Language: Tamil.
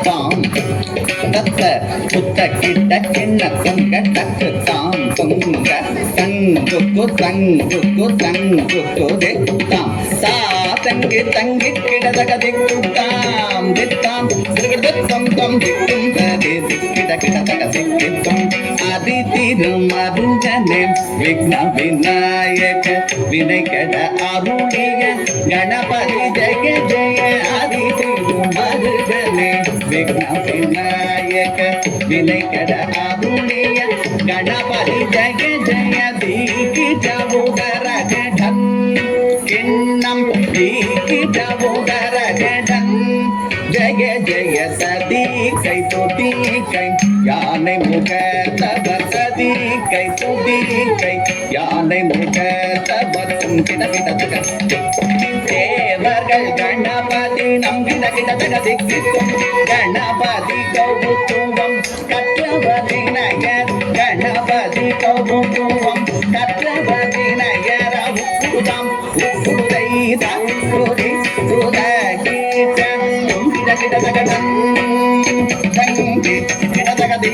தாம் தத்த புத்த கிட்ட கிண்ண தொங்க தக்கு தாம் தொங்க தங்குக்கு தங்குக்கு தங்குக்கு தாம் சா தங்கி தங்கி கிடதக திக்குத்தாம் தித்தாம் திருகிடத்தம் தம் திக்கும் ததி திக்கிட கிடதக திக்கித்தம் அதி திரும் அருஞ்சனே விக்ன விநாயக வினை கட அருளிய கணபதி ஜெய ஜெய அதி திரும் அருஞ்சனே விக்ன விநாயக வினை கட அருளிய கணபதி ஜெய ஜெய தீகிட உதர ஜடம் கிண்ணம் தீகிட உதர ஜடம் ஜெய ஜெய சதி கை தொதி கை யானை முக தவ சதி கை தொதி கை யானை முக தவ கிட கிட தக தேவர்கள் கணபதி நம் கிட கிட தக திக்கும் கணபதி கௌதுவம் கற்றபதி நயர் கணபதி கௌதுவம் கற்றபதி நயர் உப்புதாம் உப்புதை தங்குதி உதகி கிட கிட தகடம் தங்கி கிட தகதி